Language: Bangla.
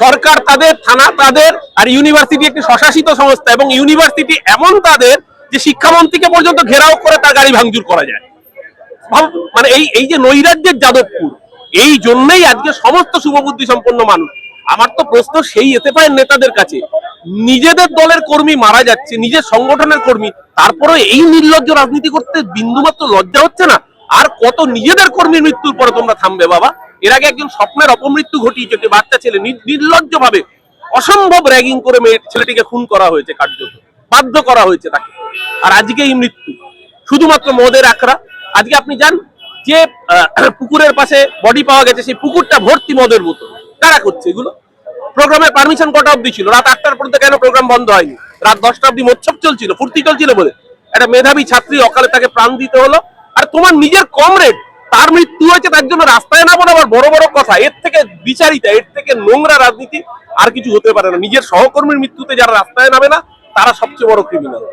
সরকার তাদের, থানা তাদের, আর ইউনিভার্সিটি একটি স্বশাসিত সংস্থা, এবং ইউনিভার্সিটি এমন তাদের যে শিক্ষামন্ত্রীকে পর্যন্ত ঘেরাও করে তার গাড়ি ভাঙচুর করা যায়। মানে এই যে নৈরাজ্যের যাদবপুর, এই জন্যই আজকে সমস্ত শুভবুদ্ধি সম্পন্ন মানুষ। আমার তো প্রশ্ন সেই এসএফআই নেতাদের কাছে, নিজেদের দলের কর্মী মারা যাচ্ছে, নিজের সংগঠনের কর্মী, তারপরে এই নির্লজ্জ রাজনীতি করতে বিন্দুমাত্র লজ্জা হচ্ছে না? আর কত নিজেদের কর্মীর মৃত্যুর পরে তোমরা থামবে বাবা? এর আগে একজন স্বপ্নের অপমৃত্যু ঘটিয়েছে, একটি বাচ্চা ছেলে নির্লজ্জ ভাবে অসম্ভব র্যাগিং করে ছেলেটিকে খুন করা হয়েছে, কার্যত বাধ্য করা হয়েছে তাকে। আর আজকে এই মৃত্যু শুধুমাত্র মদের আখড়া। আজকে আপনি যান, যে পুকুরের পাশে বডি পাওয়া গেছে, সেই পুকুরটা ভর্তি মদের বোতল। কারা করছে এগুলো? প্রোগ্রামের পারমিশন কটা অবধি ছিল? রাত 8টার পর্যন্ত কেন প্রোগ্রাম বন্ধ হয়নি? রাত 10টা অবধি মোৎসব চলছিল, ফুর্তি চলছিল বলে একটা মেধাবী ছাত্রী অকালে তাকে প্রাণ দিতে হলো। আর তোমার নিজের কমরেড, তার মৃত্যু হয়েছে, তার জন্য রাস্তায় নামো না, আবার বড় বড় কথা। এর থেকে বিচারিতা, এর থেকে নোংরা রাজনীতি আর কিছু হতে পারে না। নিজের সহকর্মীর মৃত্যুতে যারা রাস্তায় নামে না, তারা সবচেয়ে বড় ক্রিমিনাল।